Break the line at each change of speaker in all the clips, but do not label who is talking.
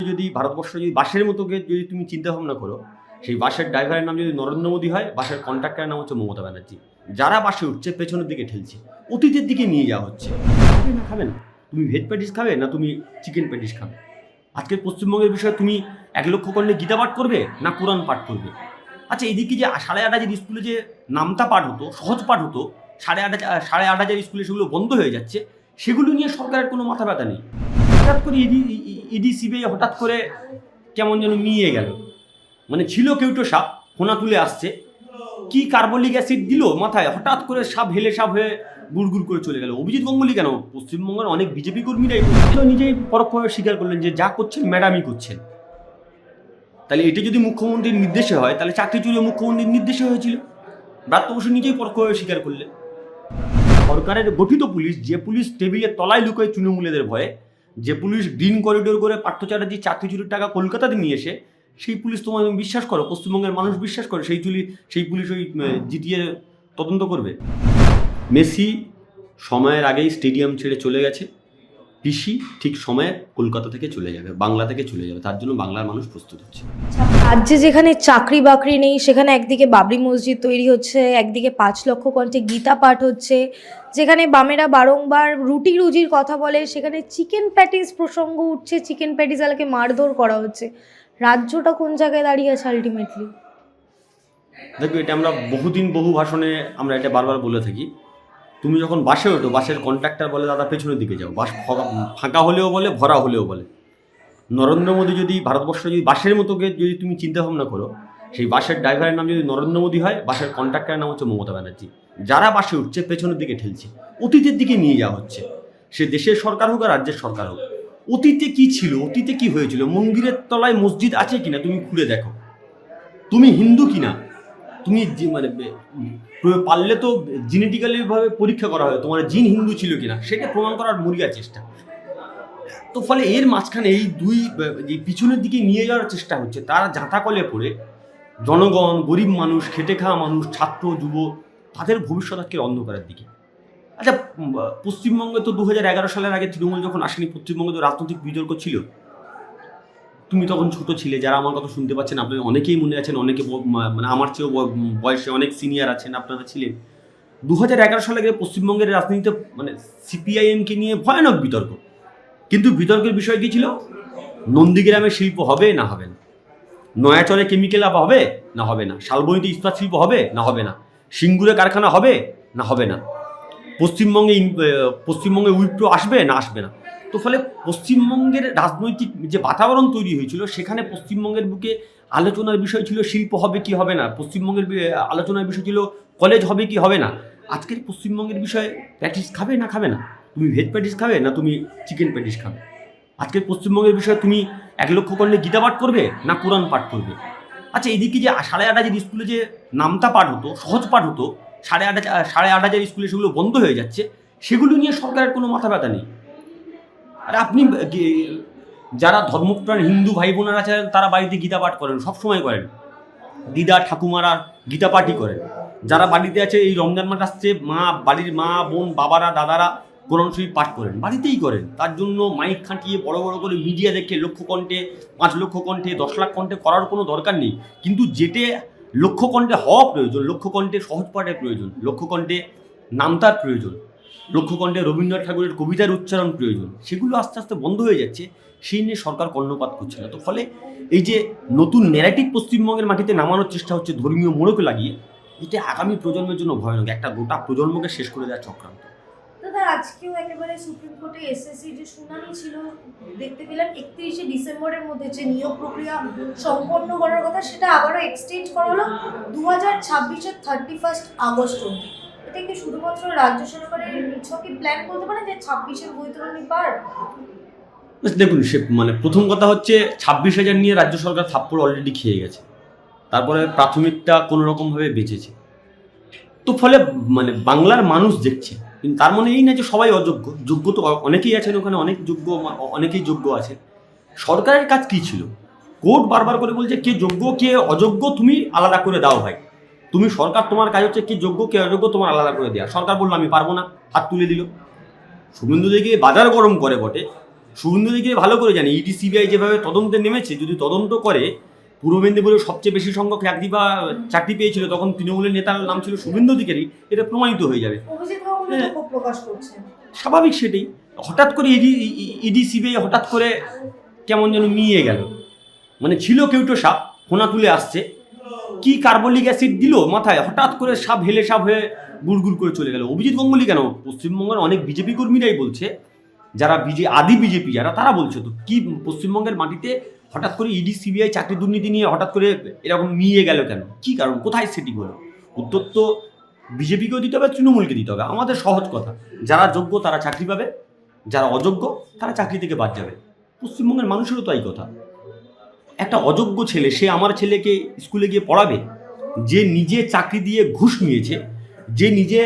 যদি ভারতবর্ষ যদি বাসের মতোকে যদি তুমি চিন্তা ভাবনা করো, সেই বাসের ড্রাইভারের নাম যদি নরেন্দ্র মোদী হয়, বাসের কন্ট্রাক্টরের নাম হচ্ছে মমতা ব্যানার্জি। যারা বাসে উঠছে পেছনের দিকে ঠেলছে, অতীতের দিকে নিয়ে যাওয়া হচ্ছে। খাবে না খাবে না, তুমি ভেজ প্যাটিস খাবে না তুমি চিকেন প্যাটিস খাবে? আজকের পশ্চিমবঙ্গের বিষয়ে তুমি 1,00,000 কর্ণে গীতা পাঠ করবে না কোরআন পাঠ করবে? আচ্ছা, এদিকে যে 8,500 স্কুলে যে নামতা পাঠ হতো, সহজ পাঠ হতো, 8,500 স্কুলে সেগুলো বন্ধ হয়ে যাচ্ছে, সেগুলো নিয়ে সরকারের কোনো মাথা ব্যথা নেই। হঠাৎ করে ইডি সিবিআই হঠাৎ করে কেমন যেন মিয়ে গেল, মানে ছিল কেউটো সাপ ফোনা তুলে আসছে, কি কার্বলিক অ্যাসিড দিল মাথায়, হঠাৎ করে সাপ হেলে সাপ হয়ে গুড় করে চলে গেল। অভিজিৎ গাঙ্গুলি কেন, পশ্চিমবঙ্গের অনেক বিজেপি কর্মীরাই নিজেই পরোক্ষভাবে স্বীকার করলেন যে যা করছেন ম্যাডামই করছেন। তাহলে এটা যদি মুখ্যমন্ত্রীর নির্দেশে হয়, তাহলে চাকরি চুরিও মুখ্যমন্ত্রীর নির্দেশে হয়েছিল। ব্রাত্য বসু নিজেই পরোক্ষভাবে স্বীকার করলেন। সরকারের গঠিত পুলিশ, যে পুলিশ টেবিলের তলায় লুকোয় তৃণমূলেদের ভয়ে, যে পুলিশ গ্রিন করিডোর করে পার্থ চ্যাটার্জির চাকরি চুরির টাকা কলকাতাতে নিয়ে এসে, সেই পুলিশ তোমার বিশ্বাস করো, পশ্চিমবঙ্গের মানুষ বিশ্বাস করে সেই পুলিশ ওই জিটিএ তদন্ত করবে? মেসি সময়ের আগেই স্টেডিয়াম ছেড়ে চলে গেছে, পিসি ঠিক সময়ে কলকাতা থেকে চলে যাবে, বাংলা থেকে চলে যাবে, তার জন্য বাংলার মানুষ প্রস্তুত হচ্ছে।
রাজ্যে যেখানে চাকরি বাকরি নেই, সেখানে একদিকে বাবরি মসজিদ তৈরি হচ্ছে, একদিকে 5 লক্ষ কণ্ঠে গীতা পাঠ হচ্ছে, যেখানে বামেরা বারংবার রুটি রুজির কথা বলে, সেখানে চিকেন প্যাটিস প্রসঙ্গ উঠছে, চিকেন প্যাটিস আলাকে মারধর করা হচ্ছে। রাজ্যটা কোন জায়গায় দাঁড়িয়ে আছে আলটিমেটলি?
দেখো, এটা আমরা বহুদিন বহু ভাষণে আমরা এটা বারবার বলে থাকি। তুমি যখন বাসে ওঠো, বাসের কন্ট্রাক্টর বলে দাদা পেছনের দিকে যাও, বাস ফাঁকা হলেও বলে, ভরা হলেও বলে। নরেন্দ্র মোদী যদি ভারতবর্ষ যদি বাসের মতোকে যদি তুমি চিন্তা ভাবনা করো, সেই বাসের ড্রাইভারের নাম যদি নরেন্দ্র মোদী হয়, বাসের কন্ট্রাক্টরের নাম হচ্ছে মমতা ব্যানার্জি। যারা বাসে উঠছে পেছনের দিকে ঠেলছে, অতীতের দিকে নিয়ে যাওয়া হচ্ছে। সে দেশের সরকার হোক আর রাজ্যের সরকার হোক, অতীতে কি ছিল, অতীতে কি হয়েছিল, মন্দিরের তলায় মসজিদ আছে কিনা তুমি খুলে দেখো। তুমি হিন্দু কিনা, তুমি মানে পারলে তো জেনেটিক্যালি ভাবে পরীক্ষা করা হয় তোমার জিন হিন্দু ছিল কিনা, সেটা প্রমাণ করার মরিয়া চেষ্টা। তো ফলে এর মাঝখানে এই দুই পিছনের দিকে নিয়ে যাওয়ার চেষ্টা হচ্ছে। তারা জাঁতাকলে পড়ে জনগণ, গরিব মানুষ, খেটে খাওয়া মানুষ, ছাত্র যুব, তাদের ভবিষ্যৎ আজকে অন্ধকারের দিকে। আচ্ছা, পশ্চিমবঙ্গে তো 2011 সালের আগে তৃণমূল যখন আসেনি, পশ্চিমবঙ্গে তো রাজনৈতিক বিতর্ক ছিল। তুমি তখন ছোট ছিলে, যারা আমার কথা শুনতে পাচ্ছেন আপনাদের অনেকেই মনে আছেন, অনেকে মানে আমার চেয়েও বয়সে অনেক সিনিয়র আছেন, আপনারা ছিলেন। 2011 সালে আগে পশ্চিমবঙ্গের রাজনীতিতে মানে সিপিআইএমকে নিয়ে ভয়ানক বিতর্ক। কিন্তু বিতর্কের বিষয় কী ছিল? নন্দীগ্রামে শিল্প হবে না হবে না, নয়াচরে কেমিক্যাল আপ হবে না হবে না, শালবনীতে ইস্পাত শিল্প হবে না হবে না, সিঙ্গুরে কারখানা হবে না হবে না, পশ্চিমবঙ্গে উইপ্রো আসবে না আসবে না। তো ফলে পশ্চিমবঙ্গের রাজনৈতিক যে বাতাবরণ তৈরি হয়েছিল, সেখানে পশ্চিমবঙ্গের বুকে আলোচনার বিষয় ছিল শিল্প হবে কি হবে না, পশ্চিমবঙ্গের আলোচনার বিষয় ছিল কলেজ হবে কি হবে না। আজকের পশ্চিমবঙ্গের বিষয়ে প্যাটিস খাবে না খাবে না, তুমি ভেজ প্যাটিস খাবে না তুমি চিকেন প্যাটিস খাবে? আজকের পশ্চিমবঙ্গের বিষয়ে তুমি 1,00,000 কর্ণে গীতা পাঠ করবে না কোরআন পাঠ করবে? আচ্ছা, এদিকে যে 8,500 স্কুলে যে নামতা পাঠ হতো, সহজ পাঠ হতো, 8,500 স্কুলে সেগুলো বন্ধ হয়ে যাচ্ছে, সেগুলো নিয়ে সরকারের কোনো মাথা ব্যথা নেই। আর আপনি যারা ধর্মপ্রাণ হিন্দু ভাই বোনেরা আছেন, তারা বাড়িতে গীতা পাঠ করেন, সবসময় করেন, দিদা ঠাকুমারা গীতা পাঠই করেন। যারা বাড়িতে আছে, এই রমজান মাস আসছে, বাড়ির মা বোন বাবারা দাদারা কোরআন শরীফ পাঠ করেন, বাড়িতেই করেন। তার জন্য মাইক খাটিয়ে বড় বড় করে মিডিয়া দেখে 1,00,000 কণ্ঠে, 5 লক্ষ কণ্ঠে, 10 লাখ কণ্ঠে করার কোনো দরকার নেই। কিন্তু যেটে 1,00,000 কণ্ঠে হওয়া প্রয়োজন, 1,00,000 কণ্ঠে সহজ পাঠের প্রয়োজন, 1,00,000 কণ্ঠে নামতার প্রয়োজন, 1,00,000 কণ্ঠে রবীন্দ্রনাথ ঠাকুরের কবিতার উচ্চারণ প্রয়োজন, সেগুলো আস্তে আস্তে বন্ধ হয়ে যাচ্ছে। সেই নিয়ে সরকার কর্ণপাত করছে না। তো ফলে এই যে নতুন ন্যারেটিভ পশ্চিমবঙ্গের মাটিতে নামানোর চেষ্টা হচ্ছে ধর্মীয় মোড়ক লাগিয়ে, এটা আগামী প্রজন্মের জন্য ভয়ানক, একটা গোটা প্রজন্মকে শেষ করে দেওয়ার চক্রান্ত।
দাদা, আজকেও একেবারে সুপ্রিম কোর্টে এসএসসি যে শুনানি ছিল, দেখতে পেলাম 31শে ডিসেম্বরের মধ্যে যে নিয়োগ প্রক্রিয়া সম্পন্ন করার কথা, সেটা আবারও এক্সটেন্ড করা হলো 2026-এর 31 আগস্ট অবধি। এটা কি শুধুমাত্র রাজ্য সরকারের নিছকই প্ল্যান করতে পারে যে 26-এর বৈতরণী পার?
দেখুন, সে মানে প্রথম কথা হচ্ছে 26,000 নিয়ে রাজ্য সরকার থাপ্পড় অলরেডি খেয়ে গেছে, তারপরে প্রাথমিকটা কোনো রকমভাবে বেঁচেছে। তো ফলে মানে বাংলার মানুষ দেখছে, কিন্তু তার মানে এই না যে সবাই অযোগ্য। যোগ্য তো অনেকেই আছেন ওখানে, অনেকেই যোগ্য আছে। সরকারের কাজ কী ছিল? কোর্ট বারবার করে বলছে কে যোগ্য কে অযোগ্য তুমি আলাদা করে দাও ভাই। তুমি সরকার, তোমার কাজ হচ্ছে কে যোগ্য কে অযোগ্য তোমার আলাদা করে দেওয়া। সরকার বললো আমি পারবো না, হাত তুলে দিল। শুভেন্দু দিকে বাজার গরম করে বটে, শুভেন্দু অধিকারী ভালো করে জানে ইডি সিবিআই যেভাবে তদন্তে নেমেছে, যদি তদন্ত করে পূর্ব মেদিনীপুরের সবচেয়ে বেশি সংখ্যক চাকরি পেয়েছিল তখন তৃণমূলের নেতার নাম ছিল শুভেন্দু অধিকারী, এটা প্রমাণিত হয়ে যাবে।
অভিজিৎ গাঙ্গুলি তো ক্ষোভ প্রকাশ করছেন।
স্বাভাবিক সেটাই। হঠাৎ করে ইডি সিবিআই হঠাৎ করে কেমন যেন মিয়ে গেল, মানে ছিল কেউটো সাপ ফোনা তুলে আসছে, কি কার্বলিক অ্যাসিড দিল মাথায়, হঠাৎ করে সাপ হেলে সাপ হয়ে গুড় করে চলে গেল। অভিজিৎ গাঙ্গুলি কেন, পশ্চিমবঙ্গের অনেক বিজেপি কর্মীরাই বলছে, যারা আদি বিজেপি যারা, তারা বলছে তো কি পশ্চিমবঙ্গের মাটিতে হঠাৎ করে ইডি সিবিআই চাকরি দুর্নীতি নিয়ে হঠাৎ করে এরকম মিয়ে গেল কেন, কি কারণ, কোথায় সেটি হলো? উত্তর তো বিজেপিকেও দিতে হবে, তৃণমূলকে দিতে হবে। আমাদের সহজ কথা, যারা যোগ্য তারা চাকরি পাবে, যারা অযোগ্য তারা চাকরি থেকে বাদ যাবে। পশ্চিমবঙ্গের মানুষেরও তো এই কথা। একটা অযোগ্য ছেলে, সে আমার ছেলেকে স্কুলে গিয়ে পড়াবে? যে নিজে চাকরি দিয়ে ঘুষ নিয়েছে, যে নিজে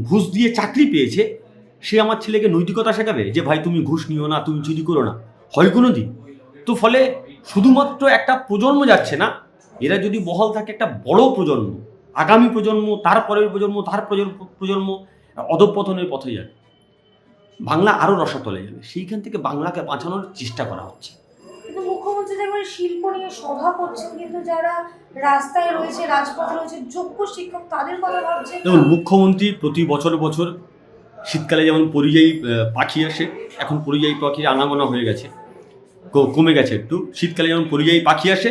ঘুষ দিয়ে চাকরি পেয়েছে, সে আমার ছেলেকে নৈতিকতা শেখাবে যে ভাই তুমি ঘুষ নিও না, তুমি চুরি করো না? হয় কোনো দিন? তো ফলে শুধুমাত্র একটা প্রজন্ম যাচ্ছে না, এরা যদি বহাল থাকে একটা বড় প্রজন্ম, আগামী প্রজন্ম, তারপরের প্রজন্ম, তার প্রজন্ম অধঃপতনের পথে যাবে। বাংলা আরও রসাতলে যাবে। সেইখান থেকে বাংলাকে বাঁচানোর চেষ্টা করা হচ্ছে।
কিন্তু মুখ্যমন্ত্রী একবার শিল্প নিয়ে সভা করছেন, কিন্তু যারা রাস্তায় রয়েছে, রাজপথে রয়েছে, যোগ্য শিক্ষক, তাদের কথা ভাবছেন।
দেখুন, মুখ্যমন্ত্রী প্রতি বছর শীতকালে যেমন পরিযায়ী পাখি আসে, এখন পরিযায়ী পাখির আনাগোনা হয়ে গেছে, কমে গেছে একটু। শীতকালে যেমন পরিযায়ী পাখি আসে,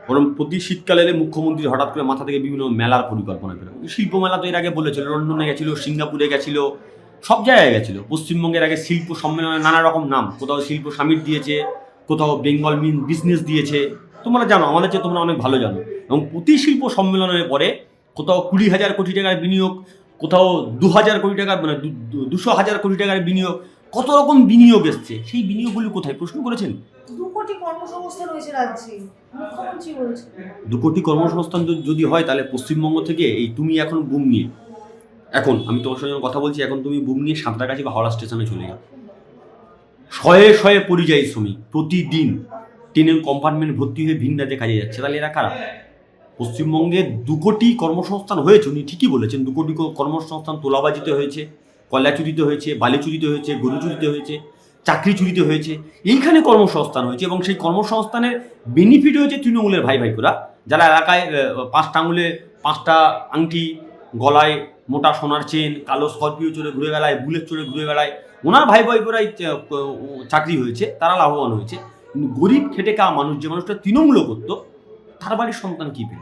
বরং প্রতি শীতকালে এলে মুখ্যমন্ত্রী হঠাৎ করে মাথা থেকে বিভিন্ন মেলার পরিকল্পনা করে। শিল্প মেলা তো এর আগে বলেছিল, লন্ডনে গেছিল, সিঙ্গাপুরে গেছিল, সব জায়গায় গেছিল। পশ্চিমবঙ্গের আগে শিল্প সম্মেলনে নানা রকম নাম, কোথাও শিল্প সামিট দিয়েছে, কোথাও বেঙ্গল বিজনেস দিয়েছে, তোমরা জানো, আমাদের চেয়ে তোমরা অনেক ভালো জানো। এবং প্রতি শিল্প সম্মেলনের পরে কোথাও 20,000 কোটি টাকার বিনিয়োগ, কোথাও 2,000 কোটি টাকার, মানে 200,000 কোটি টাকার বিনিয়োগ, কত রকম বিনিয়োগ এসছে। সেই বিনিয়োগগুলি কোথায় প্রশ্ন করেছেন?
2 কোটি কর্মসংস্থান হয়েছে রাজ্যে, মুখ্যমন্ত্রী বলছেন।
2 কোটি কর্মসংস্থান যদি হয়, তাহলে পশ্চিমবঙ্গ থেকে এই তুমি এখন বুম নিয়ে, এখন আমি তোমার সঙ্গে কথা বলছি, এখন তুমি বুম নিয়ে সাঁতরাগাছি বা হাওড়া স্টেশনে চলে যাও। শয়ে শয়ে পরিযায়ী শ্রমিক প্রতিদিন ট্রেনের কম্পার্টমেন্ট ভর্তি হয়ে ভিন রাজ্যে কাজে যাচ্ছে। তাহলে এরা কারা? পশ্চিমবঙ্গে 2 কোটি কর্মসংস্থান হয়েছে, উনি ঠিকই বলেছেন। 2 কোটি কর্মসংস্থান তোলাবাজিতে হয়েছে, কয়লা চুরিতে হয়েছে, বালি চুরিতে হয়েছে, গরু চুরিতে হয়েছে, চাকরি চুরিতে হয়েছে। এইখানে কর্মসংস্থান হয়েছে, এবং সেই কর্মসংস্থানের বেনিফিট হয়েছে তৃণমূলের ভাই ভাইপোরা, যারা এলাকায় 5টা আঙুলে 5টা আংটি, গলায় মোটা সোনার চেন, কালো স্করপিও চড়ে ঘুরে বেড়ায়, বুলেট চড়ে ঘুরে বেড়ায়, ওনার ভাই ভাইপোরাই চাকরি হয়েছে, তারা লাভবান হয়েছে। গরিব খেটে খাওয়া মানুষ, যে মানুষটা তৃণমূলও করতো, তার বাড়ির সন্তান কী পেল?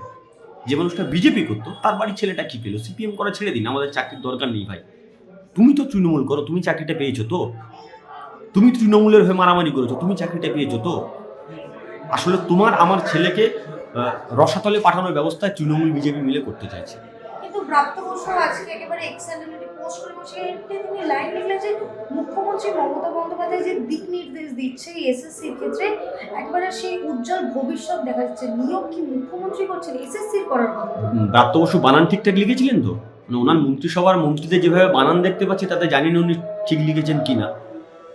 যে মানুষটা বিজেপি করতো, তার বাড়ির ছেলেটা কী পেল? সিপিএম করা ছেড়ে দিন, আমাদের চাকরির দরকার নেই ভাই। তুমি তো তৃণমূল করো, তুমি চাকরিটা পেয়েছো তো? তুমি তৃণমূলের হয়ে মারামারি করেছো, তুমি চাকরিটা পেয়েছো তো? আসলে তোমার আমার ছেলেকে রসাতলে পাঠানোর ব্যবস্থা তৃণমূল বিজেপি মিলে করতে চাইছে।
কিন্তু প্রাপ্ত বসু আজকে একেবারে এক্সেলেন্টলি পোস্ট করে বসে তিনি লাইন লিখলেন যে মুখ্যমন্ত্রী মমতা বন্দ্যোপাধ্যায় যে দিক নির্দেশ দিচ্ছে এসএসসির ক্ষেত্রে, একবারে সেই উজ্জ্বল ভবিষ্যৎ দেখা যাচ্ছে। নিয়োগ কি মুখ্যমন্ত্রী করছেন এসএসসির করার কথা?
প্রাপ্ত বসু বানান ঠিকঠাক লিখেছিলেন তো? মানে ওনার মন্ত্রিসভার মন্ত্রীদের যেভাবে বানান দেখতে পাচ্ছি, তাতে জানি না উনি ঠিক লিখেছেন কি না।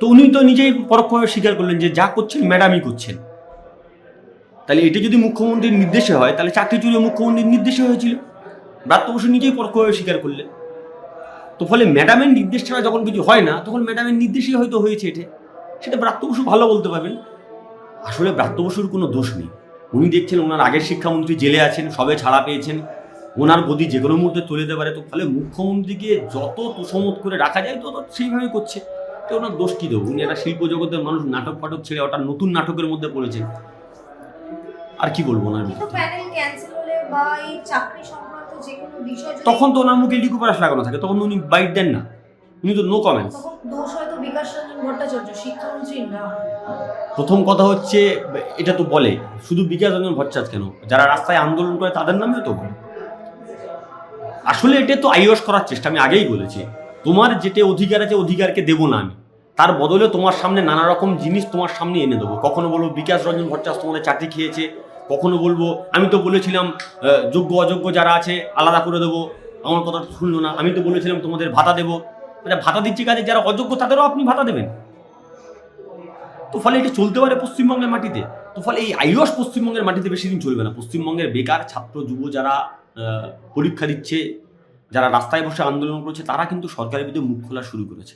তো উনি তো নিজেই পরোক্ষভাবে স্বীকার করলেন যে যা করছেন ম্যাডামই করছেন। তাহলে এটা যদি মুখ্যমন্ত্রীর নির্দেশে হয়, তাহলে চাকরি চুরি মুখ্যমন্ত্রীর নির্দেশে হয়েছিল। ব্রাত্য বসু নিজেই পরোক্ষভাবে স্বীকার করলেন। তো ফলে ম্যাডামের নির্দেশ ছাড়া যখন কিছু হয় না, তখন ম্যাডামের নির্দেশেই হয়তো হয়েছে এটা, সেটা ব্রাত্য বসু ভালো বলতে পারবেন। আসলে ব্রাত্য বসুর কোনো দোষ নেই। উনি দেখছেন ওনার আগের শিক্ষামন্ত্রী জেলে আছেন, সবে ছাড়া পেয়েছেন, ওনার গদি যে কোনো মুহূর্তে চলে যেতে পারে। তো ফলে মুখ্যমন্ত্রীকে যত তোষমত করে রাখা যায় তত সেইভাবে করছে। তো ওনার দোষ কী দেবো? উনি একটা শিল্প জগতের মানুষ, নাটক ফাটক ছেড়ে ওটা নতুন নাটকের মধ্যে পড়েছেন। আর কি বলবো ওনার
কিন্তু প্যানেল ক্যান্সেল হলে বা এই চাকরি সংক্রান্ত যে কোনো বিষয়
তখন তো ওনার মুখে লিকুপারাস লাগানো থাকে, তখন উনি বাইট দেন না, উনি তো নো কমেন্টস।
তখন দোষ হয়তো বিকাশ রঞ্জন ভট্টাচার্য, শিক্ষামন্ত্রী না।
প্রথম কথা হচ্ছে, এটা তো বলে শুধু বিকাশ রঞ্জন ভট্টাচার্য কেন, যারা রাস্তায় আন্দোলন করে তাদের নামেও তো বলে। আসলে এটা তো আইওস করার চেষ্টা। আমি আগেই বলেছি, তোমার যেটা অধিকার আছে অধিকারকে দেবো না আমি, তার বদলে তোমার সামনে নানা রকম জিনিস তোমার সামনে এনে দেবো। কখনো বলবো বিকাশ রঞ্জন ভট্টাচার্য তোমাদের চাকরি খেয়েছে, কখনো বলবো আমি তো বলেছিলাম যোগ্য অযোগ্য যারা আছে আলাদা করে দেবো, আমার কথা শুনলো না। আমি তো বলেছিলাম তোমাদের ভাতা দেবো, এটা ভাতা দিচ্ছি কাজে, যারা অযোগ্য তাদেরও আপনি ভাতা দেবেন। তো ফলে এটা চলতে পারে পশ্চিমবঙ্গের মাটিতে? তো ফলে এই আইওস পশ্চিমবঙ্গের মাটিতে বেশি দিন চলবে না। পশ্চিমবঙ্গের বেকার ছাত্র যুব যারা পরীক্ষা দিচ্ছে, যারা রাস্তায় বসে আন্দোলন করছে, তারা কিন্তু সরকারের বিরুদ্ধে মুখ খোলা শুরু করেছে।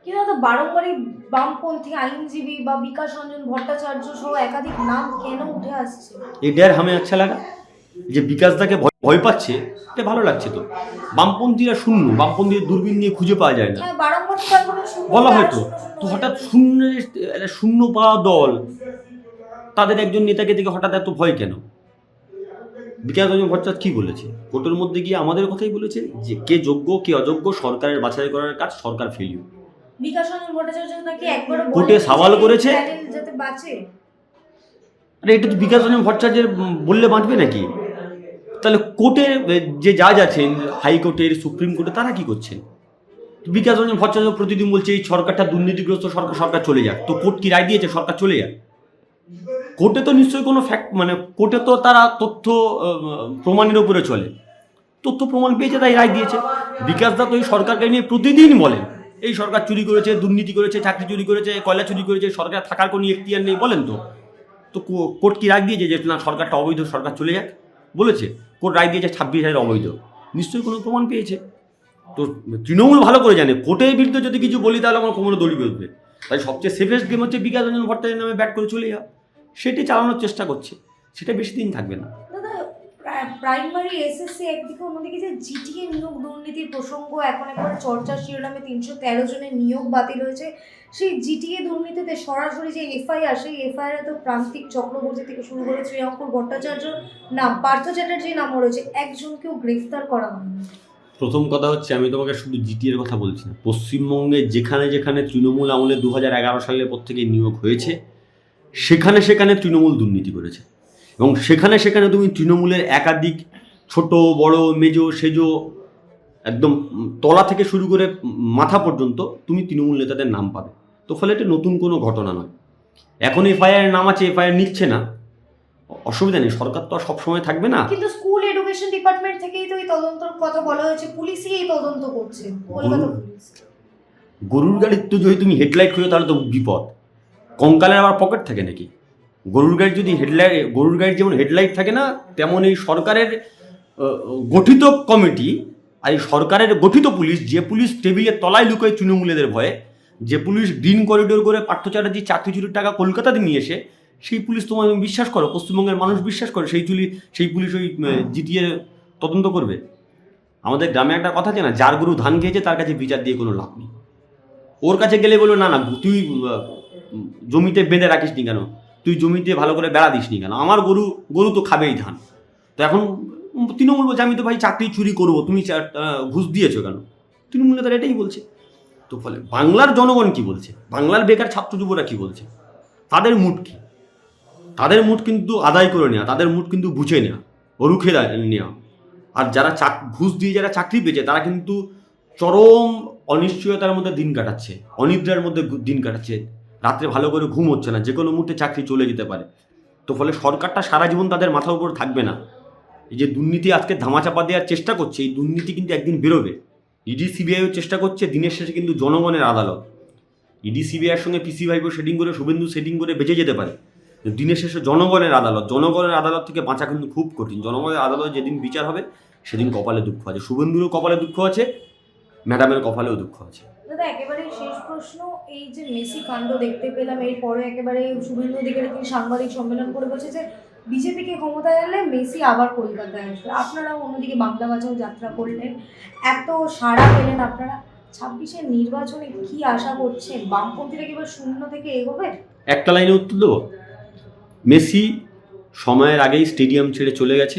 কিন্তু তো বারংবারই বামপন্থী আইনজীবী বা বিকাশ রঞ্জন ভট্টাচার্য সহ একাধিক নাম কেন উঠে আসছে?
এটার হামে আচ্ছা লাগা যে বিকাশদাকে ভয় পাচ্ছে, এটা ভালো লাগছে তো। বামপন্থীরা শূন্য, বামপন্থীদের দূরবীন নিয়ে খুঁজে পাওয়া যায় না,
হ্যাঁ, বারংবার তো তার কোনো শূন্য
বলা
আর
হয়তো।
শূন্য
তো
হয়ে
হঠাৎ
যাচ্ছে।
শূন্য পাওয়া দল, তাদের একজন নেতাকে দেখে হঠাৎ এত ভয় কেন? বিকাশ রঞ্জন ভট্টাচার্য কি বলেছে? কোর্টের মধ্যে গিয়ে আমাদের কথাই বলেছে যে কে যোগ্য কে অযোগ্য সরকারের বাছাই করার কাজ, সরকার ফেলিও।
বিকাশ রঞ্জন ভট্টাচার্য নাকি একবারও
কোর্টে
বলেনি
সওয়াল
যে এই
করেছে।
প্যানেল যাতে বাঁচে।
আরে এটা তো বিকাশ রঞ্জন ভট্টাচার্যের বললে বাঁচবে নাকি? তাহলে কোর্টের যে জাজ আছেন, হাইকোর্টের, সুপ্রিম কোর্টে, তারা কি করছেন? বিকাশ রঞ্জন ভট্টাচার্য প্রতিদিন বলছে এই সরকারটা দুর্নীতিগ্রস্ত, সরকার চলে যাক। তো কোর্ট কি রায় দিয়েছে সরকার চলে যাক? কোর্টে তো নিশ্চয়ই কোনো ফ্যাক্ট, মানে কোর্টে তো তারা তথ্য প্রমাণের উপরে চলে, তথ্য প্রমাণ পেয়েছে তাই রায় দিয়েছে। বিকাশ দা তো এই সরকারকে নিয়ে প্রতিদিন বলেন এই সরকার চুরি করেছে, দুর্নীতি করেছে, চাকরি চুরি করেছে, কয়লা চুরি করেছে, সরকার থাকার কোনো এখতিয়ার নেই, বলেন তো। তো কোর্ট কি রায় দিয়েছে যে না সরকারটা অবৈধ, সরকার চলে যাক? বলেছে? কোর্ট রায় দিয়েছে 26,000 অবৈধ, নিশ্চয়ই কোনো প্রমাণ পেয়েছে। তো তৃণমূল ভালো করে জানে কোর্টের বিরুদ্ধে যদি কিছু বলি তাহলে আমার কোনো দলই বেরোবে, তাই সবচেয়ে সেফেস্ট গেম হচ্ছে বিকাশ রঞ্জন ভট্টাচার্যের নামে ব্যাট করে চলে যাওয়া। সেটি চালানোর চেষ্টা করছে, সেটা বেশি দিন থাকবে না।
দাদা, প্রাইমারি এসএসসি একদিকে, অন্যদিকে যে জিটিএ নিয়োগ দুর্নীতির প্রসঙ্গ এখন একবারে চর্চার শিরোনামে 313 জনের নিয়োগ বাতিল হয়েছে। সেই জিটিএ দুর্নীতিতে সরাসরি যে এফআইআর, সেই এফআইআর তো প্রান্তিক চক্রবর্তী থেকে শুরু করে শ্রীঅঙ্কুর ভট্টাচার্য নাম, পার্থ চ্যাটার্জির নামও রয়েছে, একজনকেও গ্রেফতার করা হয়নি।
প্রথম কথা হচ্ছে, আমি তোমাকে শুধু জিটিএর কথা বলছি না, পশ্চিমবঙ্গে যেখানে যেখানে তৃণমূল আমলে 2011 সালের পর থেকে নিয়োগ হয়েছে সেখানে সেখানে তৃণমূল দুর্নীতি করেছে। এবং সেখানে সেখানে তুমি তৃণমূলের একাধিক ছোট বড় মেজো সেজো একদম তলা থেকে শুরু করে মাথা পর্যন্ত তুমি তৃণমূল নেতাদের নাম পাবে। তো ফলে এটা নতুন কোনো ঘটনা নয়। এখন এফআইআর নাম আছে, এফআইআর নিচ্ছে না, অসুবিধা নেই, সরকার তো আর সবসময় থাকবে না।
কিন্তু স্কুল এডুকেশন ডিপার্টমেন্ট থেকেই তো এই তদন্তর কথা বলা হয়েছে, পুলিশই এই তদন্ত করছে, কলকাতা পুলিশ।
গরুর গাড়ির তো যদি তুমি হেডলাইট খুঁজো তাহলে তো বিপদ। কঙ্কালের আবার পকেট থাকে নাকি? গরুর গাড়ির যদি গরুর গাড়ির যেমন হেডলাইট থাকে না, তেমন এই সরকারের গঠিত কমিটি আর এই সরকারের গঠিত পুলিশ, যে পুলিশ টেবিলের তলায় লুকোয় তৃণমূলেদের ভয়ে, যে পুলিশ গ্রিন করিডোর করে পার্থ চ্যাটার্জি চাকরি চুরির টাকা কলকাতাতে নিয়ে এসে, সেই পুলিশ তোমার বিশ্বাস করো, পশ্চিমবঙ্গের মানুষ বিশ্বাস করে সেই পুলিশ ওই জিটিএ তদন্ত করবে? আমাদের গ্রামে একটা কথা আছে না, যার গরু ধান খেয়েছে তার কাছে বিচার দিয়ে কোনো লাভ নেই। ওর কাছে গেলে বলো না না তুই জমিতে বেঁধে রাখিস নি কেন, তুই জমিতে ভালো করে বেড়া দিস নি কেন, আমার গরু তো খাবেই ধান। তো এখন তৃণমূল বলছে আমি তো ভাই চাকরি চুরি করবো, তুমি ঘুষ দিয়েছো কেন? তৃণমূল নেতারা এটাই বলছে। তো ফলে বাংলার জনগণ কি বলছে, বাংলার বেকার ছাত্র যুবরা কি বলছে, তাদের মুড কি? তাদের মুড কিন্তু আদায় করে নেওয়া, তাদের মুড কিন্তু বুঝে নেওয়া, রুখে নেওয়া। আর যারা ঘুষ দিয়ে যারা চাকরি পেয়েছে তারা কিন্তু চরম অনিশ্চয়তার মধ্যে দিন কাটাচ্ছে, অনিদ্রার মধ্যে দিন কাটাচ্ছে, রাত্রে ভালো করে ঘুম হচ্ছে না, যে কোনো মুহূর্তে চাকরি চলে যেতে পারে। তো ফলে সরকারটা সারা জীবন তাদের মাথার উপর থাকবে না। এই যে দুর্নীতি আজকে ধামাচাপা দেওয়ার চেষ্টা করছে, এই দুর্নীতি কিন্তু একদিন বেরোবে। ইডি সিবিআইও চেষ্টা করছে, দিনের শেষে কিন্তু জনগণের আদালত। ইডি সিবিআইয়ের সঙ্গে পিসি ভাইপো সেটিং করে, শুভেন্দু সেটিং করে বেঁচে যেতে পারে, দিনের শেষে জনগণের আদালত। জনগণের আদালত থেকে বাঁচা কিন্তু খুব কঠিন। জনগণের আদালত যেদিন বিচার হবে সেদিন কপালে দুঃখ আছে, শুভেন্দুরও কপালে দুঃখ আছে, ম্যাডামের কপালেও দুঃখ আছে।
দাদা, একেবারে শেষ প্রশ্ন, এই যে মেসি কাণ্ড দেখতে পেলাম, এরপরে একেবারে শুভেন্দু অধিকারী তিনি সাংবাদিক সম্মেলন করে বলছে যে বিজেপিকে ক্ষমতায় আনলে মেসি আবার কলকাতায় আসবে। আপনারাও অন্যদিকে বাংলা বাঁচাও যাত্রা করলেন, এত সাড়া পেলেন আপনারা, 26-এর নির্বাচনে কি আশা করছেন? বামপন্থীরা কি এবার শূন্য থেকে এগোবে?
একটা লাইনে উত্তর দেবো, মেসি সময়ের আগেই স্টেডিয়াম ছেড়ে চলে গেছে,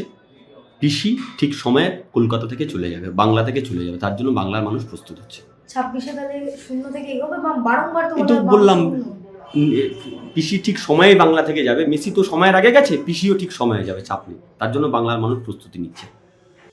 পিসি ঠিক সময়ে কলকাতা থেকে চলে যাবে, বাংলা থেকে চলে যাবে, তার জন্য বাংলার মানুষ প্রস্তুত হচ্ছে।
26-এ তাহলে শূন্য থেকে এগোবে? বা বারংবার তো
এই তো
বলা
বললাম,
শূন্য।
পিসি ঠিক সময়ে বাংলা থেকে যাবে, মেসি তো সময়ের আগে গেছে, পিসিও ঠিক সময়ে যাবে, চাপ নেই, তার জন্য বাংলার মানুষ প্রস্তুতি নিচ্ছে।